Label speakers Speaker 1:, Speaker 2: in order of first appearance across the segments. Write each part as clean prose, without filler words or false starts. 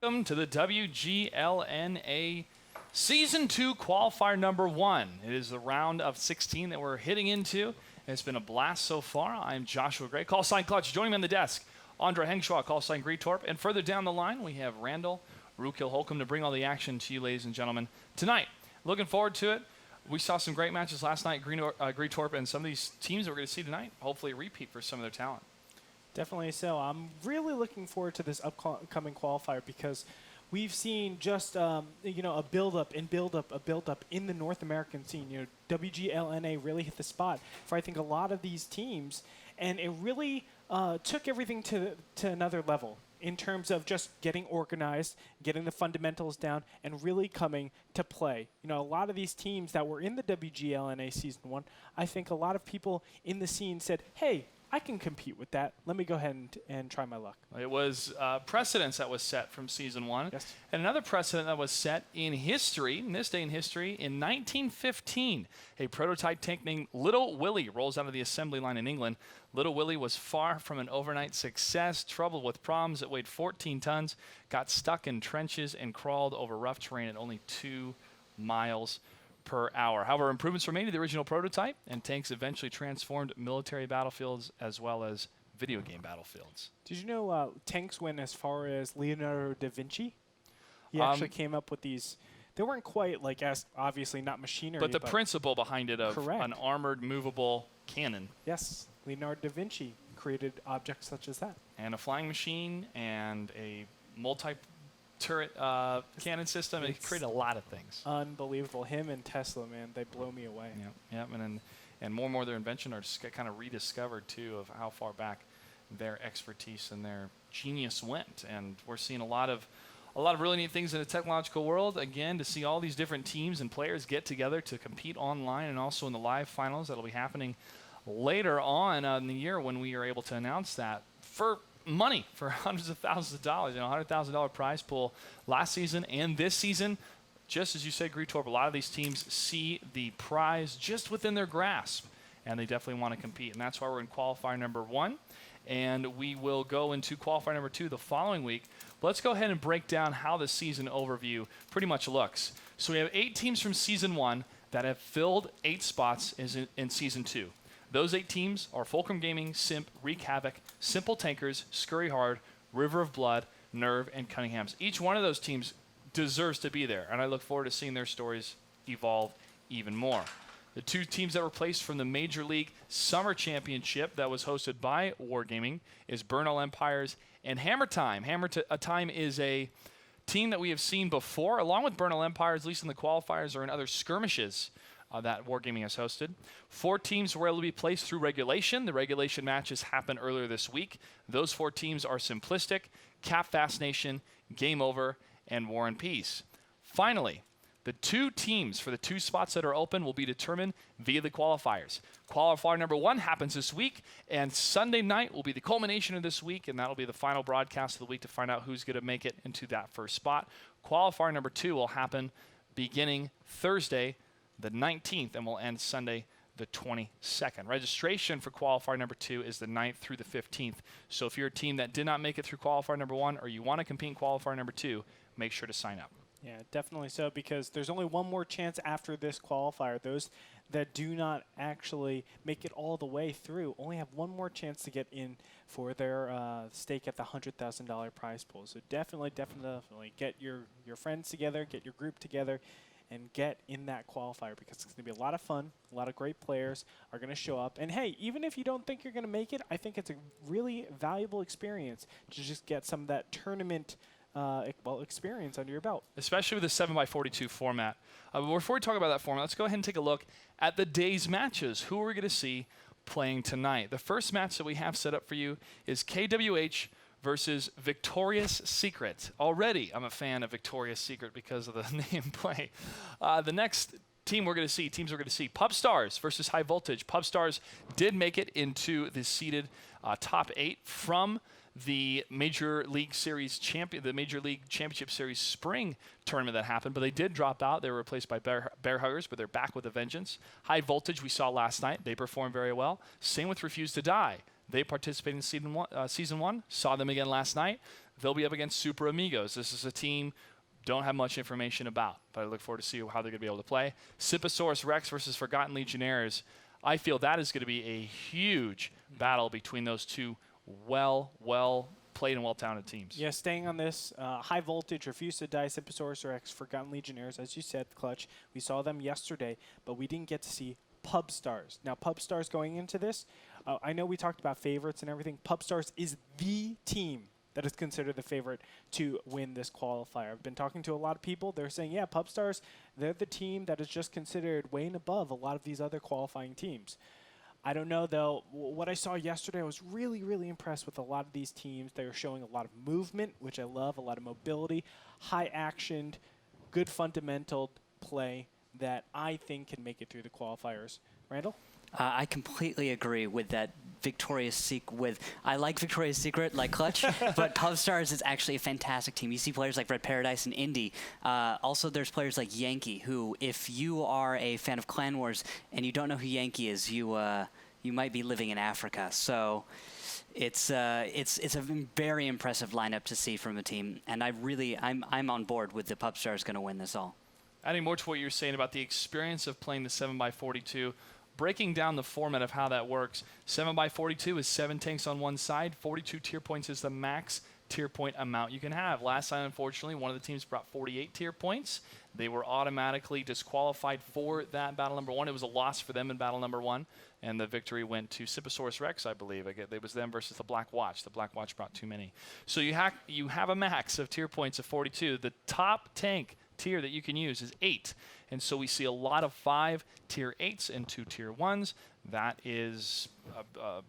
Speaker 1: Welcome to the WGLNA Season 2 Qualifier number 1. It is the round of 16 that we're hitting into. It's been a blast so far. I'm Joshua Gray, call sign Clutch. Joining me on the desk, Andre Hengschwa, call sign Greetorp. And further down the line, we have Randall Rookhill Holcomb to bring all the action to you, ladies and gentlemen, tonight. Looking forward to it. We saw some great matches last night, Greetorp, and some of these teams that we're going to see tonight, hopefully a repeat for some of their talent.
Speaker 2: Definitely so. I'm really looking forward to this upcoming qualifier because we've seen just a build-up and build-up in the North American scene. WGLNA really hit the spot for I think a lot of these teams, and it really took everything to another level in terms of just getting organized, getting the fundamentals down, and really coming to play. A lot of these teams that were in the WGLNA Season 1, I think a lot of people in the scene said, hey, I can compete with that. Let me go ahead and try my luck.
Speaker 1: It was precedence that was set from Season 1.
Speaker 2: Yes.
Speaker 1: And another precedent that was set in history, in this day in history, in 1915. A prototype tank named Little Willie rolls out of the assembly line in England. Little Willie was far from an overnight success, troubled with problems. It weighed 14 tons, got stuck in trenches, and crawled over rough terrain at only 2 miles per hour. However, improvements were made to the original prototype, and tanks eventually transformed military battlefields as well as video game battlefields.
Speaker 2: Did you know tanks went as far as Leonardo da Vinci? He actually came up with these. They weren't quite like as obviously not machinery,
Speaker 1: but the principle behind it of
Speaker 2: correct.
Speaker 1: An armored, movable cannon.
Speaker 2: Yes, Leonardo da Vinci created objects such as that.
Speaker 1: And a flying machine and a multi-turret cannon system. It created a lot of things.
Speaker 2: Unbelievable. Him and Tesla, man, they blow me away.
Speaker 1: Yep. And more and more their invention are just kind of rediscovered, too, of how far back their expertise and their genius went. And we're seeing a lot of really neat things in the technological world. Again, to see all these different teams and players get together to compete online and also in the live finals that'll be happening later on in the year when we are able to announce that for money, for hundreds of thousands of dollars, $100,000 prize pool last season and this season. Just as you said, Greetorp, a lot of these teams see the prize just within their grasp, and they definitely want to compete. And that's why we're in qualifier number 1, and we will go into qualifier number 2 the following week. But let's go ahead and break down how the season overview pretty much looks. So we have 8 teams from Season 1 that have filled 8 spots in Season 2. Those 8 teams are Fulcrum Gaming, Simp, Wreak Havoc, Simple Tankers, Scurry Hard, River of Blood, Nerve, and Cunningham's. Each one of those teams deserves to be there, and I look forward to seeing their stories evolve even more. The 2 teams that were placed from the Major League Summer Championship that was hosted by Wargaming is Burnell Empires and Hammer Time. Hammer Time is a team that we have seen before, along with Burnell Empires, at least in the qualifiers or in other skirmishes that Wargaming has hosted. 4 teams were able to be placed through regulation. The regulation matches happened earlier this week. Those 4 teams are Simplistic, Cap Fast Nation, Game Over, and War and Peace. Finally, the 2 teams for the 2 spots that are open will be determined via the qualifiers. Qualifier number 1 happens this week, and Sunday night will be the culmination of this week, and that'll be the final broadcast of the week to find out who's going to make it into that first spot. Qualifier number 2 will happen beginning Thursday, the 19th, and will end Sunday, the 22nd. Registration for qualifier number 2 is the 9th through the 15th. So if you're a team that did not make it through qualifier number 1 or you want to compete in qualifier number 2, make sure to sign up.
Speaker 2: Yeah, definitely so, because there's only one more chance after this qualifier. Those that do not actually make it all the way through only have one more chance to get in for their stake at the $100,000 prize pool. So definitely get your friends together, get your group together, and get in that qualifier, because it's going to be a lot of fun. A lot of great players are going to show up. And, hey, even if you don't think you're going to make it, I think it's a really valuable experience to just get some of that tournament experience under your belt.
Speaker 1: Especially with the 7x42 format. Before we talk about that format, let's go ahead and take a look at the day's matches. Who are we going to see playing tonight? The first match that we have set up for you is KWH versus Victoria's Secret. Already, I'm a fan of Victoria's Secret because of the name play. The next teams we're going to see, Pub Stars versus High Voltage. Pub Stars did make it into the seeded top 8 from the Major League Championship Series spring tournament that happened, but they did drop out. They were replaced by Bear Huggers, but they're back with a vengeance. High Voltage we saw last night. They performed very well. Same with Refuse to Die. They participated in season one. Saw them again last night. They'll be up against Super Amigos. This is a team don't have much information about, but I look forward to see how they're going to be able to play. Siposaurus Rex versus Forgotten Legionnaires. I feel that is going to be a huge battle between those two well played and well-talented teams.
Speaker 2: Yeah, staying on this, high voltage, refuse to die, Siposaurus Rex, Forgotten Legionnaires, as you said, Clutch. We saw them yesterday, but we didn't get to see Pub Stars. Now, Pub Stars going into this, I know we talked about favorites and everything. Pub Stars is the team that is considered the favorite to win this qualifier. I've been talking to a lot of people. They're saying, yeah, Pub Stars, they're the team that is just considered way and above a lot of these other qualifying teams. I don't know, though. What I saw yesterday, I was really impressed with a lot of these teams. They were showing a lot of movement, which I love, a lot of mobility, high-actioned, good fundamental play that I think can make it through the qualifiers. Randall?
Speaker 3: I completely agree with that. I like Victoria's Secret, like Clutch, but Pub Stars is actually a fantastic team. You see players like Red Paradise and Indy. Also, there's players like Yankee, who, if you are a fan of Clan Wars and you don't know who Yankee is, you might be living in Africa. So it's a very impressive lineup to see from a team, and I'm on board with the Pub Stars going to win this all.
Speaker 1: Adding more to what you were saying about the experience of playing the 7x42, breaking down the format of how that works. 7x42 is 7 tanks on one side. 42 tier points is the max tier point amount you can have. Last time, unfortunately, one of the teams brought 48 tier points. They were automatically disqualified for that battle number one. It was a loss for them in battle number one, and the victory went to Siposaurus Rex, I believe. It was them versus the Black Watch. The Black Watch brought too many. So you have a max of tier points of 42. The top tank tier that you can use is 8. And so we see a lot of 5 tier 8s and 2 tier 1s. That is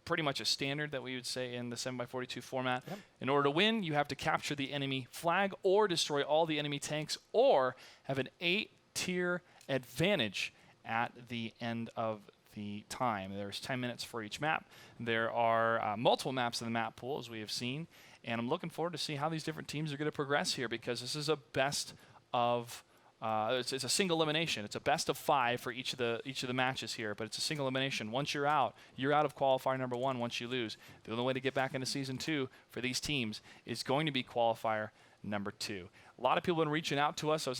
Speaker 1: pretty much a standard that we would say in the 7x42 format. Yep. In order to win, you have to capture the enemy flag or destroy all the enemy tanks or have an 8-tier advantage at the end of the time. There's 10 minutes for each map. There are multiple maps in the map pool, as we have seen. And I'm looking forward to see how these different teams are going to progress here, because this is a best of it's a single elimination. It's a best of 5 for each of the matches here, but it's a single elimination. Once you're out of qualifier number 1 once you lose. The only way to get back into season 2 for these teams is going to be qualifier number 2. A lot of people have been reaching out to us. I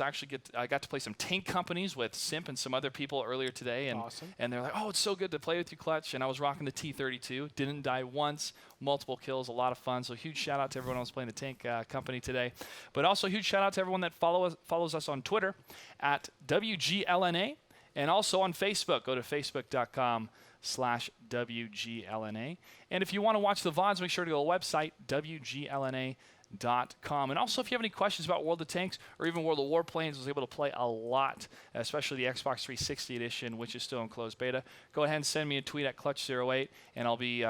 Speaker 1: got to play some tank companies with Simp and some other people earlier today, and
Speaker 2: awesome. And
Speaker 1: they're like, "Oh, it's so good to play with you, Clutch." And I was rocking the T32, didn't die once, multiple kills, a lot of fun. So huge shout out to everyone who was playing the tank company today, but also huge shout out to everyone that follows us on Twitter at WGLNA, and also on Facebook. Go to facebook.com/WGLNA, and if you want to watch the VODs, make sure to go to the website WGLNA.com. And also, if you have any questions about World of Tanks or even World of Warplanes, I was able to play a lot, especially the Xbox 360 edition, which is still in closed beta. Go ahead and send me a tweet at Clutch08, and I'll be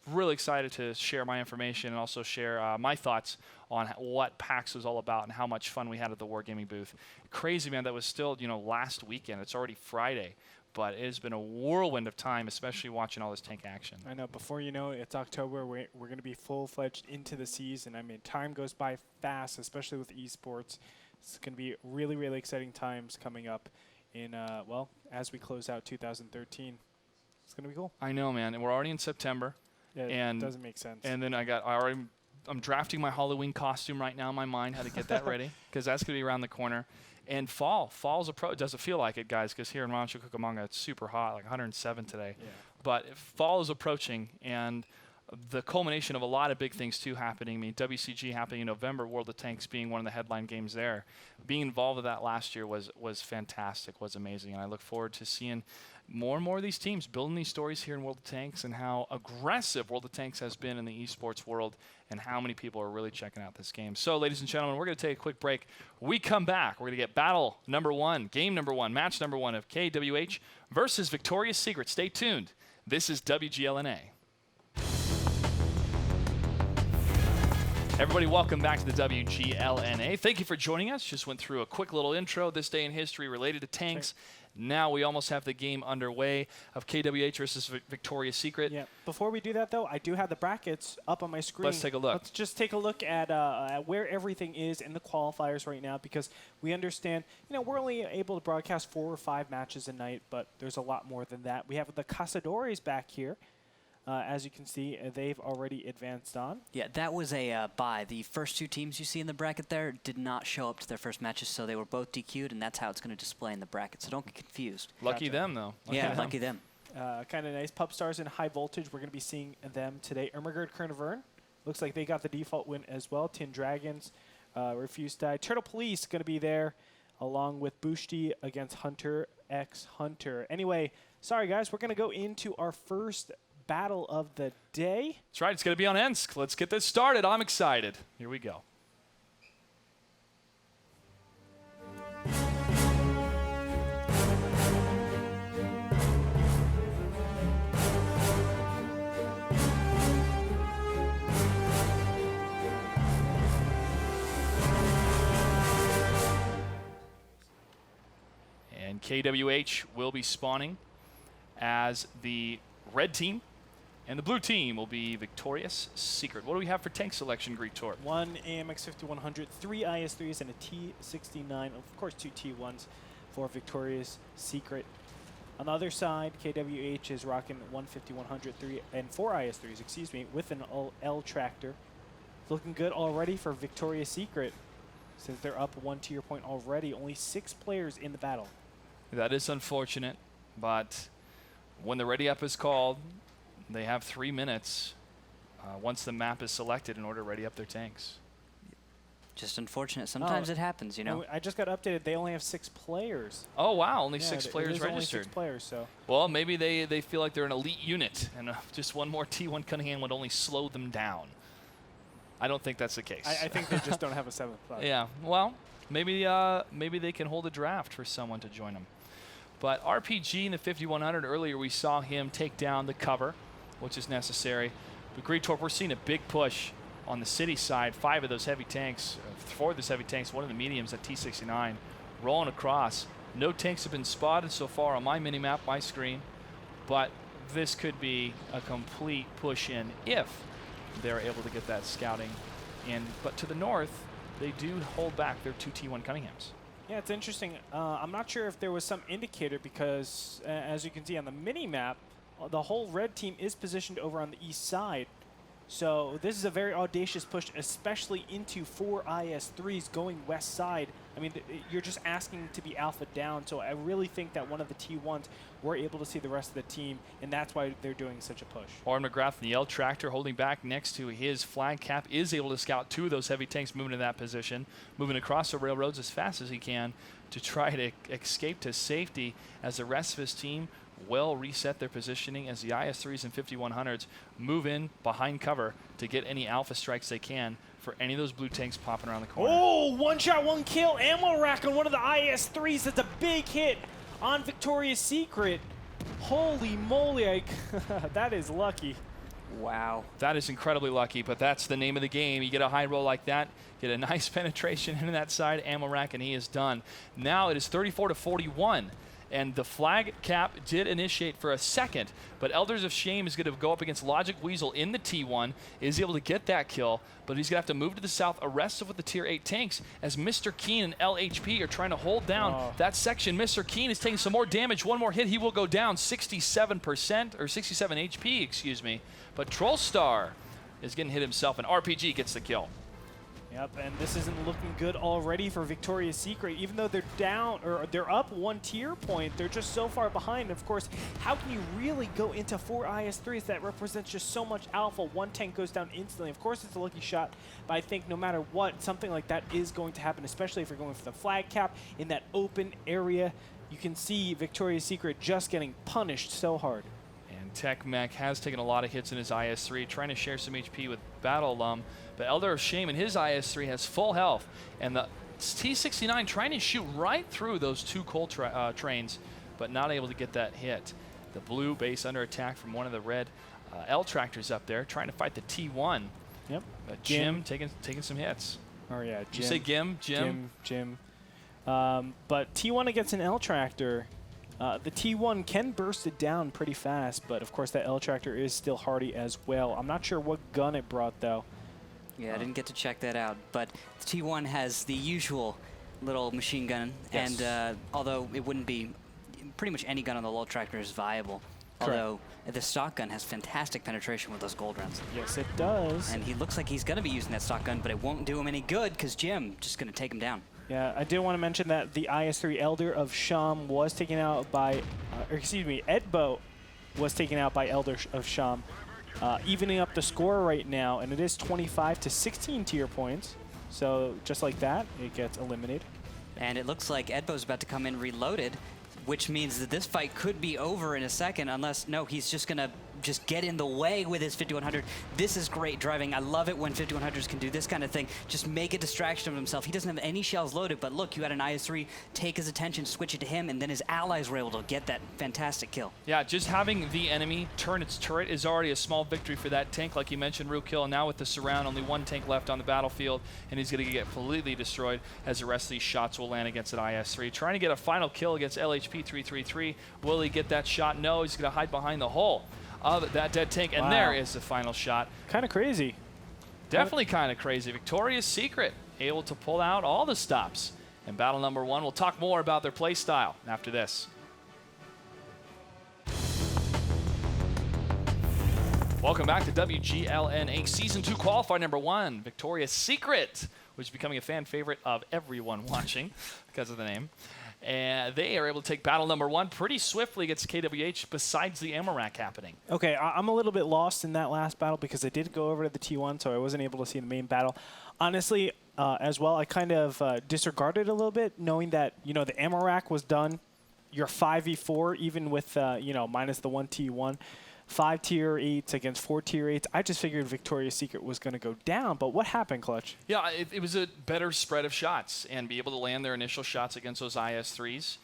Speaker 1: really excited to share my information and also share my thoughts on what PAX was all about and how much fun we had at the Wargaming booth. Crazy, man. That was still, last weekend. It's already Friday. But it has been a whirlwind of time, especially watching all this tank action.
Speaker 2: I know. Before you know it, it's October. We're going to be full-fledged into the season. I mean, time goes by fast, especially with esports. It's going to be really, really exciting times coming up in, as we close out 2013. It's going to be cool.
Speaker 1: I know, man. And we're already in September.
Speaker 2: Yeah,
Speaker 1: and
Speaker 2: it doesn't make sense.
Speaker 1: And then I'm drafting my Halloween costume right now in my mind, how to get that ready, because that's going to be around the corner. And fall's approach. Doesn't feel like it, guys, because here in Rancho Cucamonga it's super hot, like 107 today.
Speaker 2: Yeah.
Speaker 1: But fall is approaching, and the culmination of a lot of big things too happening. I mean, WCG happening in November, World of Tanks being one of the headline games there. Being involved with that last year was fantastic, was amazing, and I look forward to seeing more and more of these teams building these stories here in World of Tanks, and how aggressive World of Tanks has been in the esports world, and how many people are really checking out this game. So, ladies and gentlemen, we're going to take a quick break. When we come back, we're going to get battle number 1, game number 1, match number 1 of KWH versus Victoria's Secret. Stay tuned. This is WGLNA. Everybody, welcome back to the WGLNA. Thank you for joining us. Just went through a quick little intro, this day in history related to tanks. Now we almost have the game underway of KWH versus Victoria's Secret.
Speaker 2: Yeah. Before we do that, though, I do have the brackets up on my screen.
Speaker 1: Let's take a look.
Speaker 2: Let's just take a look at where everything is in the qualifiers right now, because we understand, we're only able to broadcast 4 or 5 matches a night, but there's a lot more than that. We have the Cazadores back here. as you can see, they've already advanced on.
Speaker 3: Yeah, that was a bye. The first 2 teams you see in the bracket there did not show up to their first matches, so they were both DQ'd, and that's how it's going to display in the bracket. So don't get confused.
Speaker 1: Lucky them, though.
Speaker 3: Lucky them.
Speaker 2: Kind of nice. Pup Stars in high voltage. We're going to be seeing them today. Ermagerd Kernavern. Looks like they got the default win as well. Tin Dragons, Refuse Die. Turtle Police going to be there, along with Bushti against Hunter x Hunter. Anyway, sorry guys, we're going to go into our first battle of the day.
Speaker 1: That's right. It's going to be on Ensk. Let's get this started. I'm excited. Here we go. And KWH will be spawning as the red team, and the blue team will be Victorious Secret. What do we have for tank selection, Greek Torp?
Speaker 2: 1 AMX 5100, 3 IS-3s, and a T-69. Of course, 2 T-1s for Victorious Secret. On the other side, KWH is rocking 1 5100, 3 and 4 IS-3s, excuse me, with an L tractor. Looking good already for Victorious Secret, since they're up 1 tier point already. Only 6 players in the battle.
Speaker 1: That is unfortunate, but when the ready up is called, they have 3 minutes once the map is selected in order to ready up their tanks.
Speaker 3: Just unfortunate. Sometimes it happens, you know.
Speaker 2: I just got updated. They only have 6 players.
Speaker 1: Oh, wow. Only
Speaker 2: Yeah,
Speaker 1: 6 players
Speaker 2: there's
Speaker 1: registered.
Speaker 2: Only 6 players, so.
Speaker 1: Well, maybe they feel like they're an elite unit, and just one more T1 Cunningham would only slow them down. I don't think that's the case.
Speaker 2: I think they just don't have a 7th spot.
Speaker 1: Yeah, well, maybe they can hold a draft for someone to join them. But RPG in the 5100, earlier we saw him take down the cover, which is necessary. But Greek Torp, we're seeing a big push on the city side. 5 of those heavy tanks, 4 of those heavy tanks, 1 of the mediums at T69, rolling across. No tanks have been spotted so far on my mini-map, my screen, but this could be a complete push in if they're able to get that scouting in. But to the north, they do hold back their 2 T1 Cunninghams.
Speaker 2: Yeah, it's interesting. I'm not sure if there was some indicator because, as you can see on the mini-map, the whole red team is positioned over on the east side. So this is a very audacious push, especially into 4 IS-3s going west side. I mean, you're just asking to be alpha down. So I really think that one of the T1s were able to see the rest of the team, and that's why they're doing such a push.
Speaker 1: Oren McGrath, the L tractor, holding back next to his flag cap, is able to scout 2 of those heavy tanks moving to that position, moving across the railroads as fast as he can to try to escape to safety as the rest of his team will reset their positioning as the IS-3s and 5100s move in behind cover to get any alpha strikes they can for any of those blue tanks popping around the corner.
Speaker 2: Oh, 1 shot, 1 kill, ammo rack on one of the IS-3s. That's a big hit on Victorious Secret. Holy moly, that is lucky.
Speaker 3: Wow.
Speaker 1: That is incredibly lucky, but that's the name of the game. You get a high roll like that, get a nice penetration into that side, ammo rack, and he is done. Now it is 34-41. And the flag cap did initiate for a second, but Elders of Shame is going to go up against Logic Weasel in the T1, is able to get that kill, but he's going to have to move to the south, arrest with the Tier 8 tanks, as Mr. Keen and LHP are trying to hold down that section. Mr. Keen is taking some more damage. One more hit, he will go down 67%, or 67 HP, excuse me. But Trollstar is getting hit himself, and RPG gets the kill.
Speaker 2: Yep, and this isn't looking good already for Victorious Secret. Even though they're down, or they're up 1 tier point, they're just so far behind. Of course, how can you really go into 4 IS-3s? That represents just so much alpha. 1 tank goes down instantly. Of course, it's a lucky shot, but I think no matter what, something like that is going to happen, especially if you're going for the flag cap in that open area. You can see Victorious Secret just getting punished so hard.
Speaker 1: Tech Mech has taken a lot of hits in his IS-3, trying to share some HP with Battle Alum, but Elder of Shame in his IS-3 has full health, and the T-69 trying to shoot right through those 2 coal trains, but not able to get that hit. The blue base under attack from one of the red L tractors up there, trying to fight the T1.
Speaker 2: Yep.
Speaker 1: But Jim taking some hits.
Speaker 2: Oh yeah, Jim.
Speaker 1: Did you say Gim?
Speaker 2: Jim. But T1 against an L tractor. The T1 can burst it down pretty fast, but of course that L tractor is still hardy as well. I'm not sure what gun it brought though.
Speaker 3: Yeah, I didn't get to check that out, but the T1 has the usual little machine gun,
Speaker 2: Yes.
Speaker 3: and although it wouldn't be, pretty much any gun on the low tractor is viable. Although the stock gun has fantastic penetration with those gold rounds.
Speaker 2: Yes, it does.
Speaker 3: And he looks like he's going to be using that stock gun, but it won't do him any good because Jim just going to take him down.
Speaker 2: Yeah, I did want to mention that the IS-3 Elder of Sham was taken out by, Edbo was taken out by Elder of Sham, evening up the score right now, and it is 25 to 16 tier points. So just like that, it gets eliminated.
Speaker 3: And it looks like Edbo's about to come in reloaded, which means that this fight could be over in a second unless, no, he's just going to get in the way with his 5100. This is great driving. I love it when 5100s can do this kind of thing. Just make a distraction of himself. He doesn't have any shells loaded, but look, you had an IS-3 take his attention, switch it to him, and then his allies were able to get that fantastic kill.
Speaker 1: Yeah, just having the enemy turn its turret is already a small victory for that tank. Like you mentioned, Rookil, now with the surround, only one tank left on the battlefield, and he's going to get completely destroyed as the rest of these shots will land against an IS-3. Trying to get a final kill against LHP-333. Will he get that shot? No, he's going to hide behind the hull of that dead tank, and there is the final shot.
Speaker 2: Kind of crazy.
Speaker 1: Definitely kind of crazy. Victoria's Secret able to pull out all the stops in battle number 1. We'll talk more about their play style after this. Welcome back to WGLNA Season 2 Qualifier number 1. Victoria's Secret, which is becoming a fan favorite of everyone watching because of the name. And they are able to take battle number 1 pretty swiftly against KWH besides the ammo rack happening.
Speaker 2: Okay, I'm a little bit lost in that last battle because I did go over to the T1, so I wasn't able to see the main battle. Honestly, as well, I kind of disregarded a little bit, knowing that, the ammo rack was done. Your 5v4, even with, minus the 1 T1. 5 tier 8s against 4 tier 8s. I just figured Victoria's Secret was going to go down, but what happened, Clutch?
Speaker 1: Yeah, it was a better spread of shots and be able to land their initial shots against those IS-3s.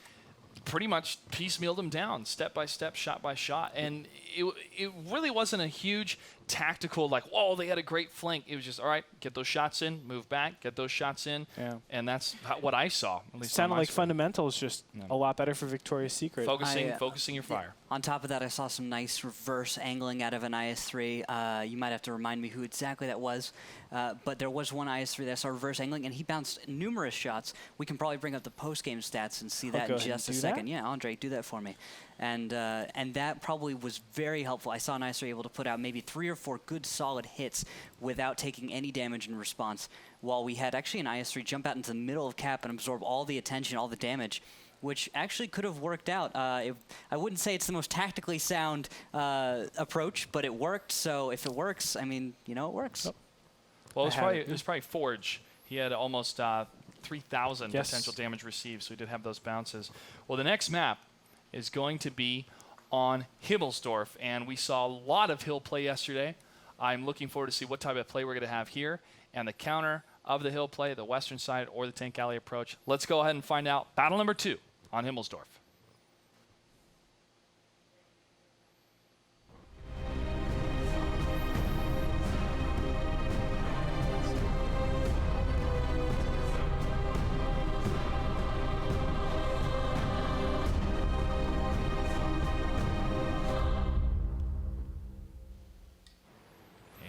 Speaker 1: Pretty much piecemealed them down, step by step, shot by shot. And it really wasn't a huge tactical, like, whoa, they had a great flank. It was just, all right, get those shots in, move back, get those shots in.
Speaker 2: Yeah.
Speaker 1: And that's what I saw. At least
Speaker 2: Sounded like fundamentals just a lot better for Victoria's Secret.
Speaker 1: Focusing your fire.
Speaker 3: On top of that, I saw some nice reverse angling out of an IS-3. You might have to remind me who exactly that was. But there was one IS-3 that I saw reverse angling, and he bounced numerous shots. We can probably bring up the post-game stats and see that in just a second. Yeah, Andre, do that for me. And that probably was very helpful. I saw an IS-3 able to put out maybe 3 or 4 good solid hits without taking any damage in response, while we had actually an IS-3 jump out into the middle of cap and absorb all the attention, all the damage, which actually could have worked out. I wouldn't say it's the most tactically sound approach, but it worked. So if it works, I mean, it works.
Speaker 1: Oh. Well, it was probably Forge. He had almost 3,000 potential damage received, so he did have those bounces. Well, the next map is going to be on Himmelsdorf, and we saw a lot of hill play yesterday. I'm looking forward to see what type of play we're going to have here, and the counter of the hill play, the western side or the tank alley approach. Let's go ahead and find out battle number 2 on Himmelsdorf.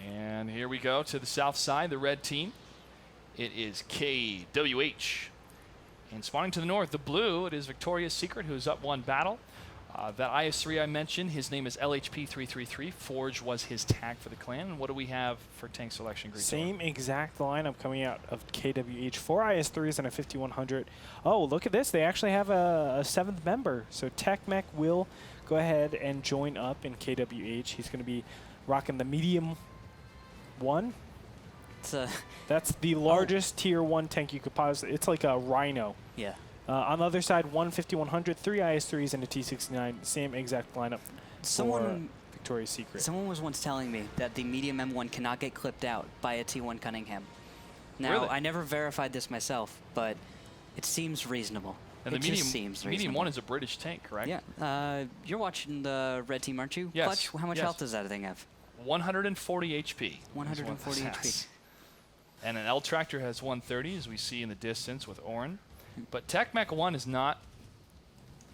Speaker 1: And here we go to the south side, the red team. It is KWH. And spawning to the north, the blue, it is Victoria's Secret, who's up 1 battle. That IS-3 I mentioned, his name is LHP-333. Forge was his tag for the clan. And what do we have for tank selection?
Speaker 2: Same exact lineup coming out of KWH. 4 IS-3s and a 5100. Oh, look at this. They actually have a 7th member. So TechMech will go ahead and join up in KWH. He's going to be rocking the medium 1. That's the largest tier 1 tank you could possibly. It's like a Rhino.
Speaker 3: Yeah.
Speaker 2: On the other side, 1 5100, 3 IS-3s, and a T69. Same exact lineup for Victoria's Secret.
Speaker 3: Someone was once telling me that the medium M1 cannot get clipped out by a T1 Cunningham. Now,
Speaker 1: really?
Speaker 3: I never verified this myself, but it seems reasonable.
Speaker 1: And the medium 1 is a British tank, correct?
Speaker 3: Yeah. You're watching the red team, aren't you?
Speaker 1: Yes.
Speaker 3: Clutch? How much health does that thing have?
Speaker 1: 140 HP.
Speaker 3: 140 HP.
Speaker 1: And an L Tractor has 130, as we see in the distance with Oren. But TechMech 1 is not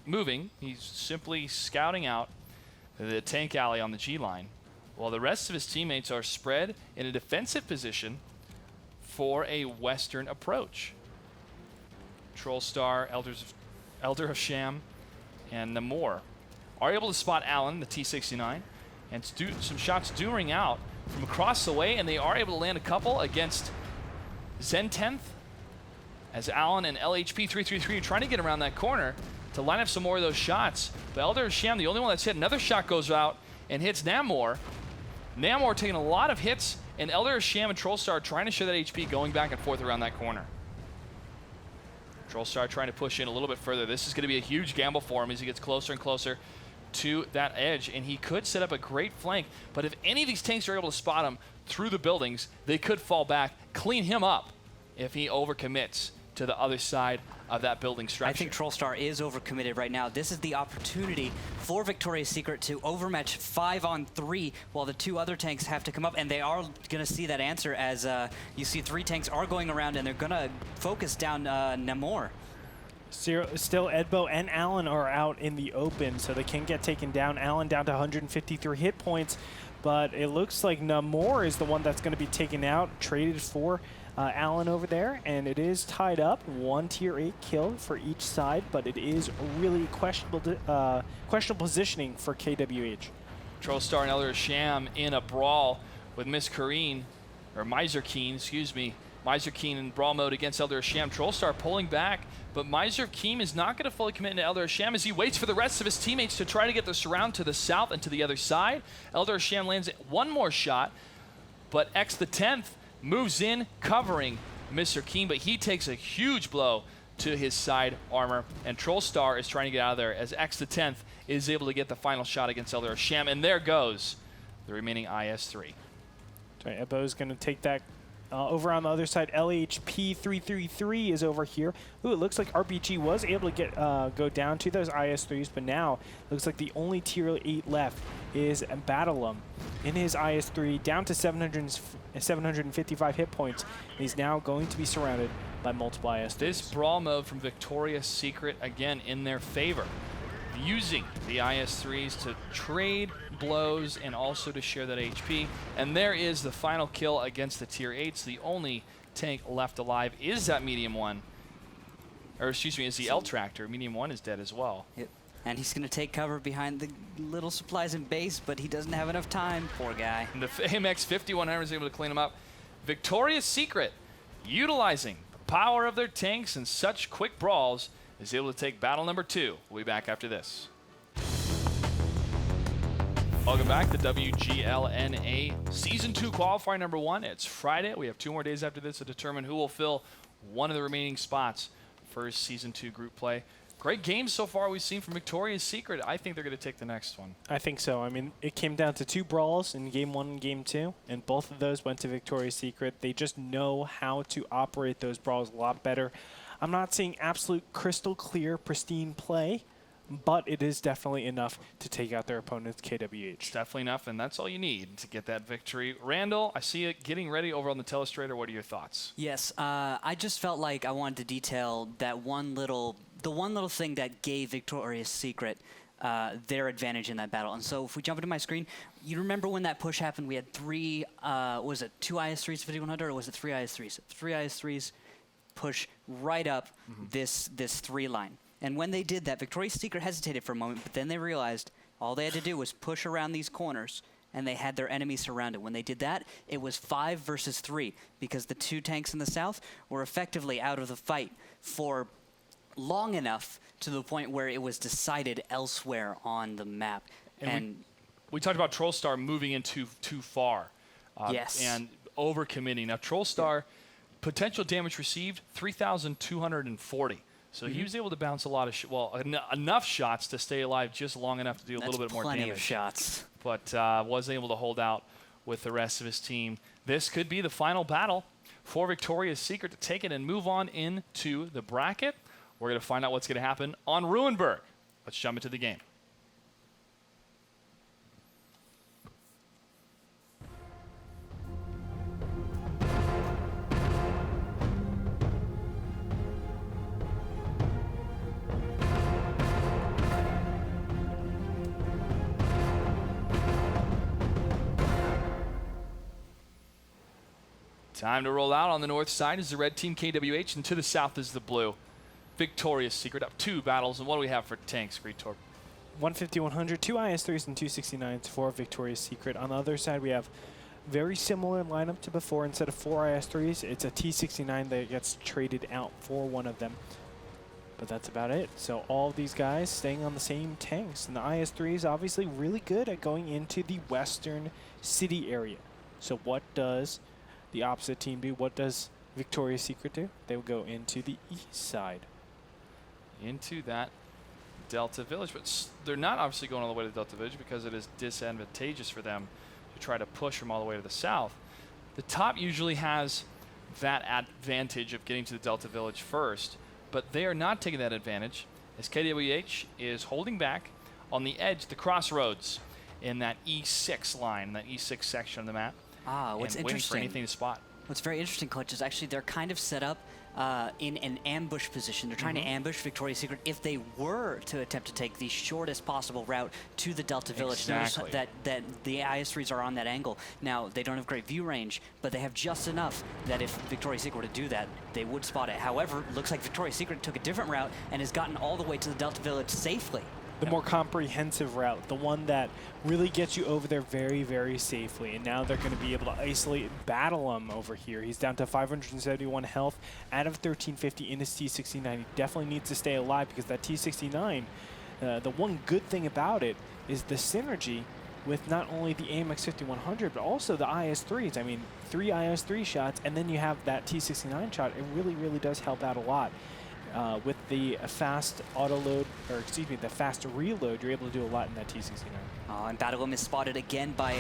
Speaker 1: moving. He's simply scouting out the tank alley on the G line, while the rest of his teammates are spread in a defensive position for a western approach. Trollstar, Elder of Sham, and Namor are able to spot Allen, the T-69, and some shots do ring out from across the way, and they are able to land a couple against Zen 10th, as Allen and LHP 333 are trying to get around that corner to line up some more of those shots. But Elder Sham, the only one that's hit. Another shot goes out and hits Namor. Namor taking a lot of hits, and Elder Sham and Trollstar trying to show that HP going back and forth around that corner. Trollstar trying to push in a little bit further. This is going to be a huge gamble for him as he gets closer and closer to that edge, and he could set up a great flank. But if any of these tanks are able to spot him through the buildings, they could fall back, clean him up if he overcommits to the other side of that building structure.
Speaker 3: I think Trollstar is overcommitted right now. This is the opportunity for Victoria's Secret to overmatch 5-on-3 while the 2 other tanks have to come up, and they are going to see that answer as you see 3 tanks are going around, and they're going to focus down Namor.
Speaker 2: Still, Edbo and Allen are out in the open, so they can get taken down. Allen down to 153 hit points, but it looks like Namor is the one that's going to be taken out, traded for Allen over there, and it is tied up. 1 tier 8 kill for each side, but it is really questionable positioning for KWH.
Speaker 1: Trollstar and Elder Sham in a brawl with Miss Kareen, or Miser Keen, excuse me. Miser Keen in brawl mode against Elder Sham. Trollstar pulling back, but Miser Keen is not going to fully commit into Elder Sham as he waits for the rest of his teammates to try to get the surround to the south and to the other side. Elder Sham lands one more shot, but X the 10th moves in, covering Mr. Keen, but he takes a huge blow to his side armor, and Trollstar is trying to get out of there as X the 10th is able to get the final shot against Elder Sham, and there goes the remaining IS-3.
Speaker 2: Ebo is going to take that over on the other side. LHP 333 is over here. Ooh, it looks like RPG was able to get go down to those IS-3s, but now looks like the only tier 8 left is Battlum in his IS-3, down to 755 hit points. He's now going to be surrounded by multiple IS-3s.
Speaker 1: This brawl mode from Victoria's Secret, again, in their favor, using the IS-3s to trade blows and also to share that HP. And there is the final kill against the tier 8s. The only tank left alive is that medium one, or excuse me, is the L-Tractor. Medium 1 is dead as well.
Speaker 3: Yep. And he's going to take cover behind the little supplies in base, but he doesn't have enough time. Poor guy.
Speaker 1: And the AMX 5100 is able to clean him up. Victoria's Secret, utilizing the power of their tanks and such quick brawls, is able to take battle number 2. We'll be back after this. Welcome back to WGLNA Season 2 Qualifier number 1. It's Friday. We have 2 more days after this to determine who will fill one of the remaining spots for Season 2 group play. Great games so far we've seen from Victoria's Secret. I think they're going to take the next one.
Speaker 2: I think so. I mean, it came down to 2 brawls in Game 1 and Game 2, and both of those went to Victoria's Secret. They just know how to operate those brawls a lot better. I'm not seeing absolute crystal clear, pristine play, but it is definitely enough to take out their opponent's KWH.
Speaker 1: It's definitely enough, and that's all you need to get that victory. Randall, I see it getting ready over on the telestrator. What are your thoughts?
Speaker 3: Yes, I just felt like I wanted to detail that the one little thing that gave Victoria's Secret their advantage in that battle. And so if we jump into my screen, you remember when that push happened, we had 3, was it 2 IS-3s 5100, or was it 3 IS-3s? 3 IS-3s push right up this 3 line. And when they did that, Victoria's Secret hesitated for a moment, but then they realized all they had to do was push around these corners, and they had their enemies surrounded. When they did that, it was 5 versus 3, because the 2 tanks in the south were effectively out of the fight for long enough to the point where it was decided elsewhere on the map. And
Speaker 1: we talked about Trollstar moving in too far.
Speaker 3: Yes.
Speaker 1: And overcommitting. Now, Trollstar, potential damage received, 3,240. So he was able to bounce a lot of, enough shots to stay alive just long enough to do a little bit more damage.
Speaker 3: Plenty of shots.
Speaker 1: But was able to hold out with the rest of his team. This could be the final battle for Victoria's Secret to take it and move on into the bracket. We're going to find out what's going to happen on Ruinberg. Let's jump into the game. Time to roll out. On the north side is the red team KWH, and to the south is the blue Victoria's Secret. Up 2 battles, and what do we have for tanks, Great Torp?
Speaker 2: 150, 100, 2 IS-3s and 2 69s for Victoria's Secret. On the other side, we have very similar lineup to before. Instead of 4 IS-3s, it's a T-69 that gets traded out for one of them. But that's about it. So all of these guys staying on the same tanks. And the IS-3 is obviously really good at going into the western city area. So what does the opposite team do? What does Victoria's Secret do? They will go into the east side.
Speaker 1: Into that Delta Village. But they're not obviously going all the way to Delta Village because it is disadvantageous for them to try to push from all the way to the south. The top usually has that advantage of getting to the Delta Village first, but they are not taking that advantage as KWH is holding back on the edge, the crossroads in that E6 line, that E6 section of the map.
Speaker 3: What's
Speaker 1: and waiting for
Speaker 3: interesting,
Speaker 1: anything to spot.
Speaker 3: what's very interesting, Clutch, is actually they're kind of set up in an ambush position. They're trying to ambush Victoria's Secret if they were to attempt to take the shortest possible route to the Delta Village.
Speaker 1: Exactly.
Speaker 3: Notice that the IS-3s are on that angle. Now, they don't have great view range, but they have just enough that if Victoria's Secret were to do that, they would spot it. However, it looks like Victoria's Secret took a different route and has gotten all the way to the Delta Village safely.
Speaker 2: The more comprehensive route, the one that really gets you over there very, very safely. And now they're going to be able to isolate and battle him over here. He's down to 571 health out of 1350 in his T-69. He definitely needs to stay alive because that T-69, the one good thing about it is the synergy with not only the AMX 5100, but also the IS-3s. I mean, 3 IS-3 shots, and then you have that T-69 shot. It really, really does help out a lot. With the fast auto load, or excuse me, the fast reload, you're able to do a lot in that T-69.
Speaker 3: Oh, and Battleham is spotted again by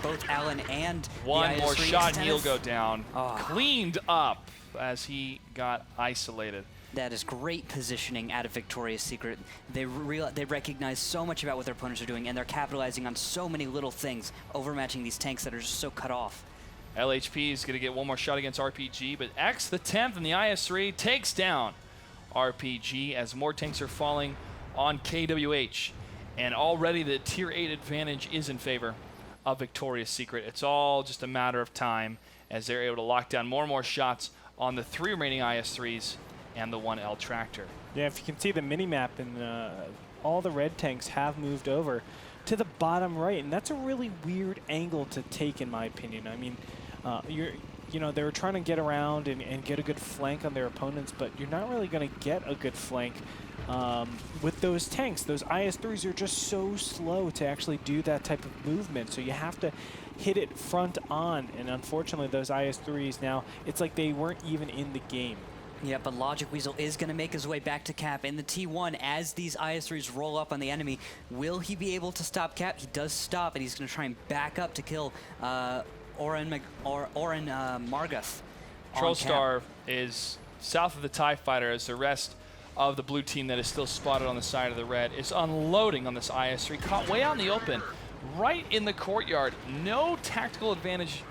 Speaker 3: both Allen and
Speaker 1: One
Speaker 3: the
Speaker 1: more
Speaker 3: IS-3.
Speaker 1: shot and he'll go down.
Speaker 3: Oh.
Speaker 1: Cleaned up as he got isolated.
Speaker 3: That is great positioning out of Victoria's Secret. They recognize so much about what their opponents are doing, and they're capitalizing on so many little things, overmatching these tanks that are just so cut off.
Speaker 1: LHP is going to get one more shot against RPG, but X, the 10th, and the IS-3 takes down RPG as more tanks are falling on KWH. And already the Tier 8 advantage is in favor of Victoria's Secret. It's all just a matter of time as they're able to lock down more and more shots on the 3 remaining IS-3s and the 1 L tractor.
Speaker 2: Yeah, if you can see the mini-map, and all the red tanks have moved over to the bottom right, and that's a really weird angle to take, in my opinion. I mean, you know, they were trying to get around and get a good flank on their opponents, but you're not really going to get a good flank with those tanks. Those IS-3s are just so slow to actually do that type of movement, so you have to hit it front on, and unfortunately those IS-3s now, it's like they weren't even in the game.
Speaker 3: Yeah, but Logic Weasel is going to make his way back to Cap in the T1 as these IS-3s roll up on the enemy. Will he be able to stop Cap? He does stop, and he's going to try and back up to kill Oren Margath.
Speaker 1: Trollstar is south of the TIE Fighter as the rest of the blue team that is still spotted on the side of the red is unloading on this IS-3. Caught way out in the open, right in the courtyard. No tactical advantage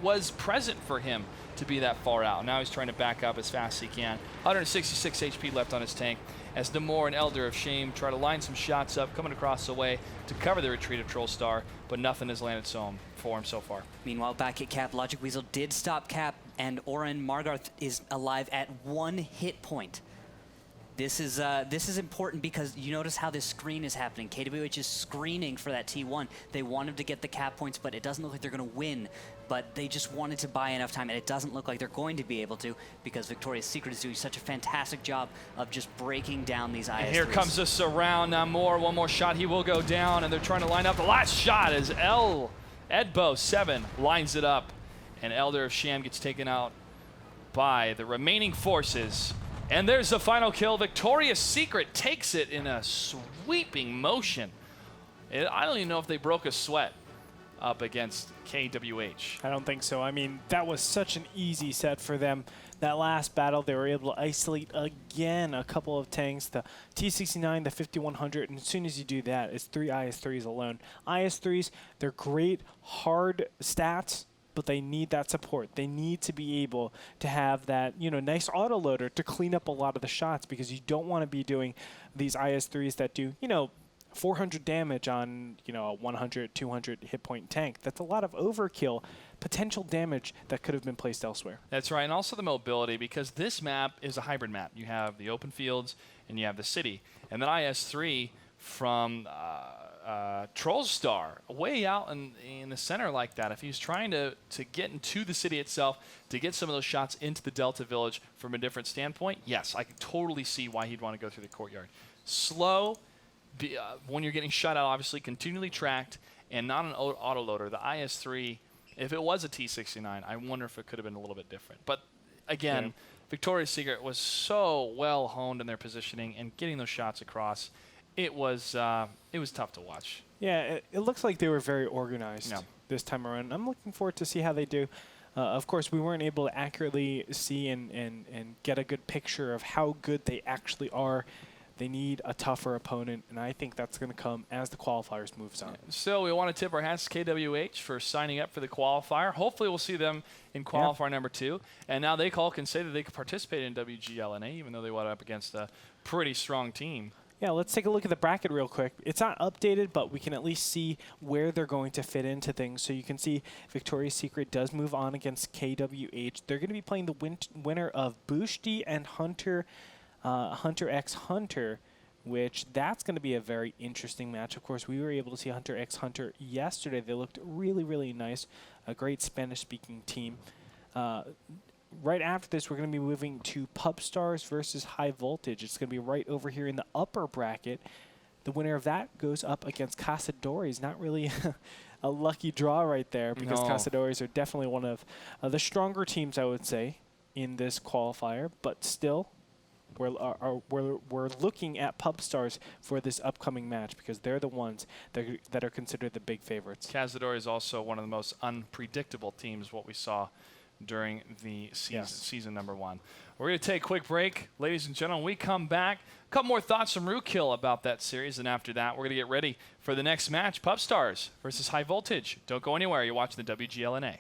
Speaker 1: was present for him to be that far out. Now he's trying to back up as fast as he can. 166 HP left on his tank as Demore and Elder of Shame try to line some shots up, coming across the way to cover the retreat of Trollstar, but nothing has landed for him so far.
Speaker 3: Meanwhile, back at Cap, Logic Weasel did stop Cap, and Oren Margarth is alive at 1 hit point. This is important because you notice how this screen is happening. KWH is screening for that T1. They want him to get the Cap points, but it doesn't look like they're going to win. But they just wanted to buy enough time, and it doesn't look like they're going to be able to because Victoria's Secret is doing such a fantastic job of just breaking down these IS-3s.
Speaker 1: And here comes the surround. Now one more shot, he will go down, and they're trying to line up. The last shot is Edbo 7 lines it up, and Elder of Sham gets taken out by the remaining forces. And there's the final kill. Victoria's Secret takes it in a sweeping motion. I don't even know if they broke a sweat up against KWH.
Speaker 2: I don't think so. I mean, that was such an easy set for them. That last battle, they were able to isolate again a couple of tanks, the T-69, the 5100, and as soon as you do that, it's 3 IS-3s alone. IS-3s, they're great, hard stats, but they need that support. They need to be able to have that, you know, nice autoloader to clean up a lot of the shots because you don't want to be doing these IS-3s that do, you know, 400 damage on, you know, a 100, 200 hit point tank. That's a lot of overkill, potential damage that could have been placed elsewhere.
Speaker 1: That's right, and also the mobility, because this map is a hybrid map. You have the open fields and you have the city. And then IS-3 from Trollstar way out in the center like that. If he's trying to get into the city itself, to get some of those shots into the Delta Village from a different standpoint, yes, I can totally see why he'd want to go through the courtyard. Slow, when you're getting shot at, obviously, continually tracked, and not an autoloader. The IS-3, if it was a T-69, I wonder if it could have been a little bit different. But again, Victoria's Secret was so well honed in their positioning and getting those shots across. It was tough to watch.
Speaker 2: Yeah, it looks like they were very organized this time around. I'm looking forward to see how they do. Of course, we weren't able to accurately see and get a good picture of how good they actually are. They need a tougher opponent, and I think that's going to come as the qualifiers moves on.
Speaker 1: So we want to tip our hats to KWH for signing up for the qualifier. Hopefully we'll see them in qualifier number 2. And now they can say that they can participate in WGLNA, even though they went up against a pretty strong team.
Speaker 2: Yeah, let's take a look at the bracket real quick. It's not updated, but we can at least see where they're going to fit into things. So you can see Victoria's Secret does move on against KWH. They're going to be playing the winner of Bushti and Hunter x Hunter, which that's going to be a very interesting match. Of course, we were able to see Hunter x Hunter yesterday. They looked really, really nice. A great Spanish-speaking team. Right after this, we're going to be moving to Pub Stars versus High Voltage. It's going to be right over here in the upper bracket. The winner of that goes up against Cazadores. Not really a lucky draw right there, because Cazadores are definitely one of the stronger teams, I would say, in this qualifier. But still, we're looking at Pub Stars for this upcoming match, because they're the ones that are considered the big favorites.
Speaker 1: Cazadores is also one of the most unpredictable teams, what we saw during the season number 1. We're going to take a quick break. Ladies and gentlemen, when we come back, a couple more thoughts from Rookhill about that series, and after that, we're going to get ready for the next match, Pub Stars versus High Voltage. Don't go anywhere. You're watching the WGLNA.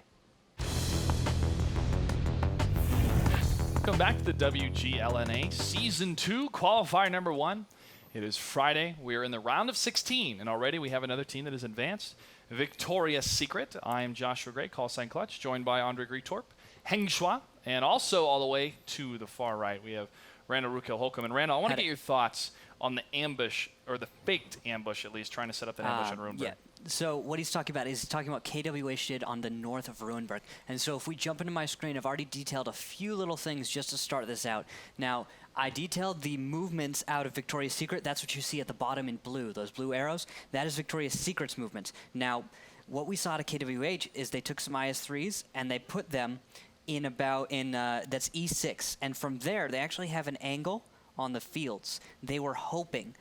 Speaker 1: Welcome back to the WGLNA Season 2 Qualifier number 1. It is Friday. We are in the round of 16, and already we have another team that has advanced. Victoria's Secret. I am Joshua Gray, call sign Clutch, joined by Andre Gretorp, Heng Shua, and also all the way to the far right, we have Randall Rookhill-Holcomb. And Randall, I want to get your thoughts on the ambush, or the faked ambush at least, trying to set up that ambush in Ruinberg.
Speaker 3: Yeah. So what he's talking about is KWH did on the north of Ruinberg. And so if we jump into my screen, I've already detailed a few little things just to start this out. Now, I detailed the movements out of Victoria's Secret. That's what you see at the bottom in blue, those blue arrows. That is Victoria's Secret's movements. Now, what we saw at KWH is they took some IS-3s and they put them that's E6. And from there, they actually have an angle on the fields. They were hoping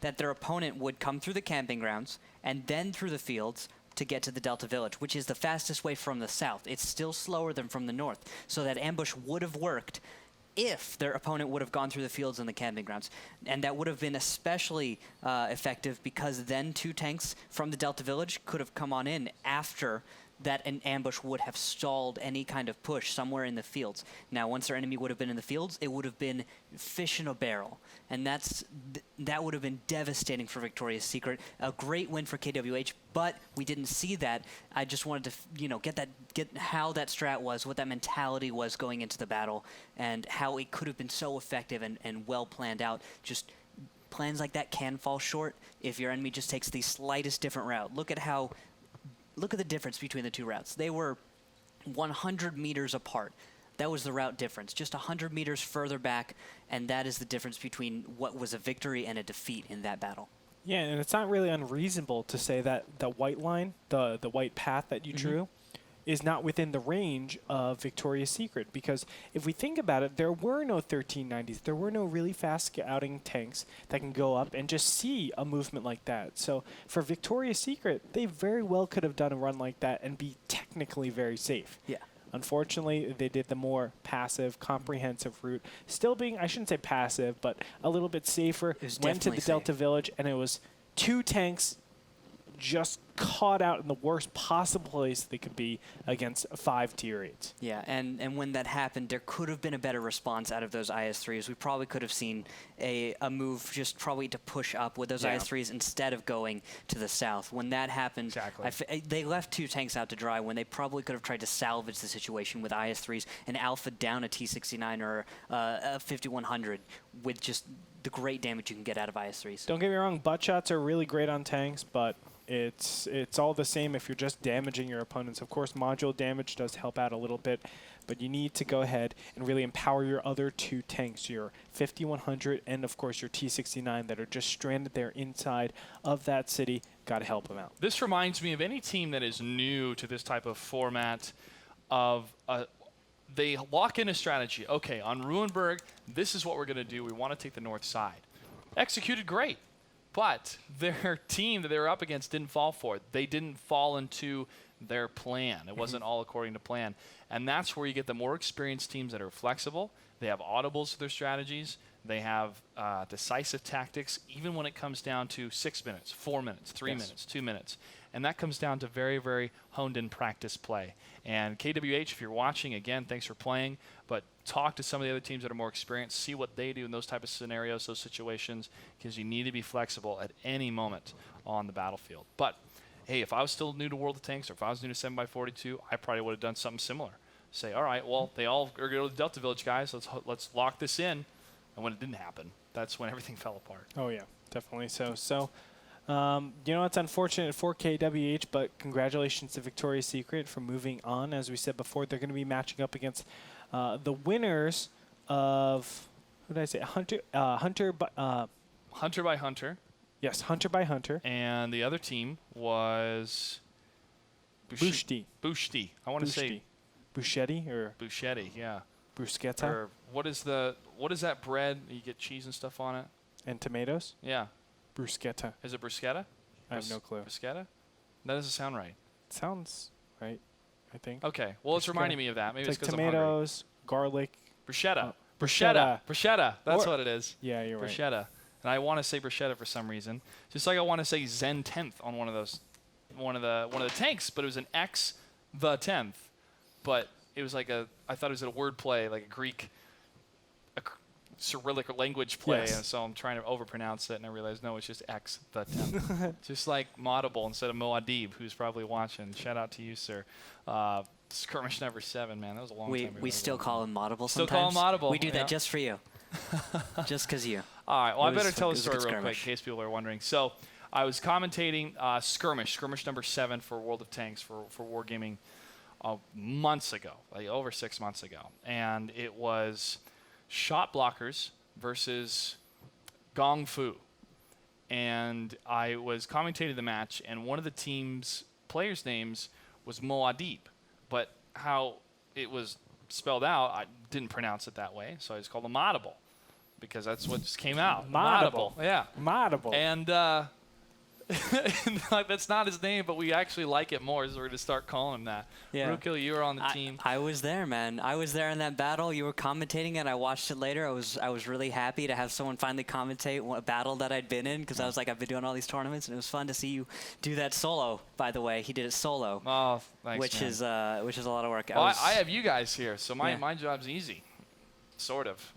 Speaker 3: that their opponent would come through the camping grounds and then through the fields to get to the Delta Village, which is the fastest way from the south. It's still slower than from the north. So that ambush would have worked if their opponent would have gone through the fields and the camping grounds. And that would have been especially effective, because then 2 tanks from the Delta Village could have come on in after that an ambush would have stalled any kind of push somewhere in the fields. Now, once their enemy would have been in the fields, it would have been fish in a barrel. And that would have been devastating for Victoria's Secret. A great win for KWH, but we didn't see that. I just wanted to, get how that strat was, what that mentality was going into the battle, and how it could have been so effective and well planned out. Just plans like that can fall short if your enemy just takes the slightest different route. Look at the difference between the 2 routes. They were 100 meters apart. That was the route difference, just 100 meters further back, and that is the difference between what was a victory and a defeat in that battle.
Speaker 2: Yeah, and it's not really unreasonable to say that the white line, the white path that you drew, is not within the range of Victoria's Secret. Because if we think about it, there were no 1390s. There were no really fast scouting tanks that can go up and just see a movement like that. So for Victoria's Secret, they very well could have done a run like that and be technically very safe.
Speaker 3: Yeah.
Speaker 2: Unfortunately, they did the more passive, comprehensive route. Still being, I shouldn't say passive, but a little bit safer. Went to the Delta Village, and it was 2 tanks just caught out in the worst possible place they could be against 5 tier 8s.
Speaker 3: Yeah, and when that happened, there could have been a better response out of those IS-3s. We probably could have seen a move just probably to push up with those IS-3s instead of going to the south. When that happened, they left 2 tanks out to dry when they probably could have tried to salvage the situation with IS-3s and alpha down a T-69 or a 5100 with just the great damage you can get out of IS-3s.
Speaker 2: Don't get me wrong, butt shots are really great on tanks, but it's all the same if you're just damaging your opponents. Of course, module damage does help out a little bit, but you need to go ahead and really empower your other 2 tanks, your 5100 and, of course, your T-69 that are just stranded there inside of that city. Got to help them out.
Speaker 1: This reminds me of any team that is new to this type of format of they lock in a strategy. Okay, on Ruinberg, this is what we're going to do. We want to take the north side. Executed great, but their team that they were up against didn't fall for it. They didn't fall into their plan. It wasn't all according to plan. And that's where you get the more experienced teams that are flexible. They have audibles to their strategies. They have decisive tactics, even when it comes down to 6 minutes, 4 minutes, 3 minutes, 2 minutes. And that comes down to very, very honed-in practice play. And KWH, if you're watching, again, thanks for playing. But talk to some of the other teams that are more experienced. See what they do in those type of scenarios, those situations, because you need to be flexible at any moment on the battlefield. But, hey, if I was still new to World of Tanks or if I was new to 7x42, I probably would have done something similar. Say, all right, well, they all are going to the Delta Village, guys. Let's lock this in. And when it didn't happen, that's when everything fell apart.
Speaker 2: Oh, yeah, definitely so. So, you know, it's unfortunate for KWH, but congratulations to Victoria's Secret for moving on. As we said before, they're going to be matching up against the winners of, what did I say, Hunter
Speaker 1: by Hunter.
Speaker 2: Yes, Hunter by Hunter.
Speaker 1: And the other team was
Speaker 2: Bushti.
Speaker 1: Bushti. I want to say
Speaker 2: Buschetti or
Speaker 1: Buschetti, yeah.
Speaker 2: Bruschetta.
Speaker 1: Or what is that bread? You get cheese and stuff on it?
Speaker 2: And tomatoes.
Speaker 1: Yeah.
Speaker 2: Bruschetta.
Speaker 1: Is it bruschetta?
Speaker 2: I have no clue.
Speaker 1: Bruschetta? That doesn't sound right.
Speaker 2: Sounds right, I think.
Speaker 1: Okay. Well, it's reminding me of that. Maybe it's
Speaker 2: like
Speaker 1: because I'm hungry.
Speaker 2: tomatoes, garlic.
Speaker 1: Bruschetta.
Speaker 2: Bruschetta.
Speaker 1: Bruschetta. That's
Speaker 2: Or-
Speaker 1: what it is.
Speaker 2: Yeah, you're right.
Speaker 1: Bruschetta. And I want to say bruschetta for some reason. Just like I want to say Zen 10th on one of the tanks, but it was an X the 10th. But it was like I thought it was a word play, like a Greek Cyrillic language play,
Speaker 2: Yes.
Speaker 1: and so I'm trying to overpronounce it, and I realized, no, it's just X the 10th. Just like Maudable instead of Moadib, who's probably watching. Shout out to you, sir. Skirmish number 7, man. That was a long time ago.
Speaker 3: We still call him Maudable sometimes.
Speaker 1: Still call him Maudable.
Speaker 3: We do that just for you. Just because you.
Speaker 1: All right. Well, I
Speaker 3: It
Speaker 1: better
Speaker 3: was-
Speaker 1: tell
Speaker 3: it
Speaker 1: the
Speaker 3: was a good
Speaker 1: story real quick in
Speaker 3: skirmish.
Speaker 1: case people are wondering. So I was commentating skirmish number 7 for World of Tanks for Wargaming months ago, like over 6 months ago. And it was shot blockers versus Gong Fu. And I was commentating the match, and one of the team's players' names was Moadib. But how it was spelled out, I didn't pronounce it that way, so I just called him Maudable, because that's what just came out.
Speaker 2: Maudable.
Speaker 1: Yeah.
Speaker 2: Maudable.
Speaker 1: And that's not his name, but we actually like it more, so we're going to start calling him that.
Speaker 3: Yeah.
Speaker 1: Rukil, you were on the team.
Speaker 3: I was there, man. I was there in that battle. You were commentating it. I watched it later. I was really happy to have someone finally commentate a battle that I'd been in, because I was like, I've been doing all these tournaments, and it was fun to see you do that solo. By the way, he did it solo,
Speaker 1: Oh, thanks,
Speaker 3: which
Speaker 1: man.
Speaker 3: is a lot of work.
Speaker 1: Well, I have you guys here, so my
Speaker 3: Yeah.
Speaker 1: job's easy. Sort of.